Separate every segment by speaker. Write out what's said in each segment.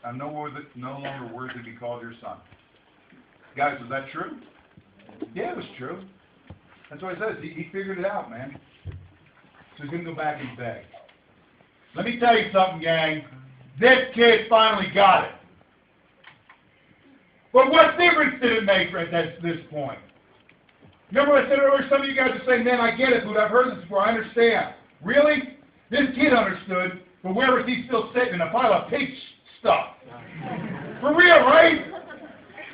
Speaker 1: I'm no longer worthy to be called your son. Guys, was that true? Yeah, it was true. That's what he says. He figured it out, man. So he's going to go back and beg. Let me tell you something, gang. This kid finally got it. But what difference did it make at this point? Remember what I said earlier? Some of you guys are saying, man, I get it, dude. I've heard this before. I understand. Really? This kid understood, but where was he still sitting in a pile of pig stuff? For real, right?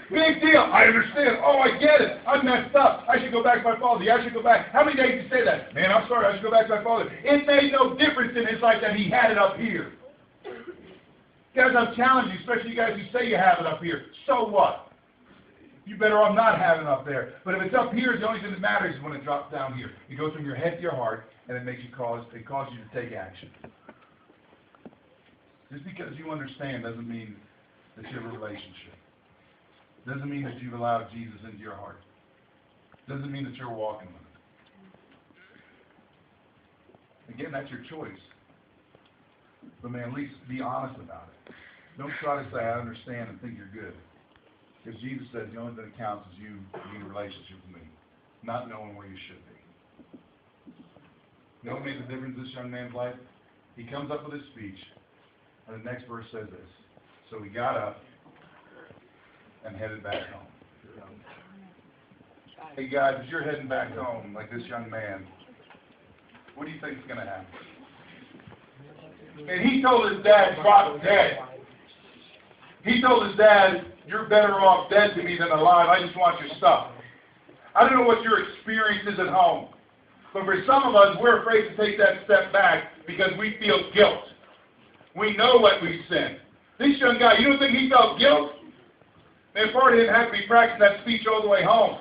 Speaker 1: Big deal. I understand. Oh, I get it. I messed up. I should go back to my father. Yeah, I should go back. How many days did you say that? Man, I'm sorry. I should go back to my father. It made no difference in his life that he had it up here. Guys, I'm challenging you, especially you guys who say you have it up here. So what? You better off not having it up there. But if it's up here, the only thing that matters is when it drops down here. It goes from your head to your heart, and it causes you to take action. Just because you understand doesn't mean that you have a relationship. Doesn't mean that you've allowed Jesus into your heart. Doesn't mean that you're walking with him. Again, that's your choice. But man, at least be honest about it. Don't try to say, I understand and think you're good. Because Jesus said the only thing that counts is you being in a relationship with me, not knowing where you should be. You know what made the difference in this young man's life? He comes up with his speech, and the next verse says this. So he got up and headed back home. Hey guys, as you're heading back home, like this young man, what do you think is going to happen? And he told his dad, drop dead. He told his dad, you're better off dead to me than alive. I just want your stuff. I don't know what your experience is at home. But for some of us, we're afraid to take that step back because we feel guilt. We know what we've sinned. This young guy, you don't think he felt guilt? And part of him had to be practicing that speech all the way home.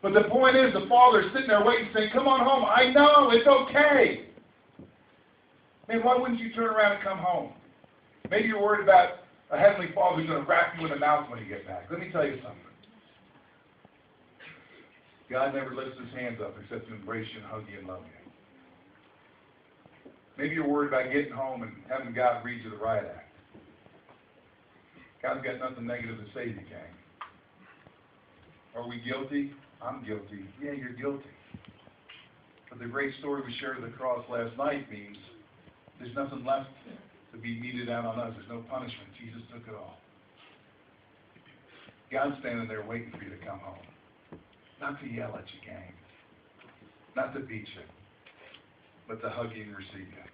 Speaker 1: But the point is, the father's sitting there waiting, saying, come on home. I know, it's okay. Man, why wouldn't you turn around and come home? Maybe you're worried about a heavenly father who's going to wrap you in a mouth when you get back. Let me tell you something. God never lifts his hands up except to embrace you and hug you and love you. Maybe you're worried about getting home and having God read you the riot act. God's got nothing negative to say to you, gang. Are we guilty? I'm guilty. Yeah, you're guilty. But the great story we shared at the cross last night means there's nothing left to be meted out on us. There's no punishment. Jesus took it all. God's standing there waiting for you to come home. Not to yell at you, gang. Not to beat you. But to hug you and receive you.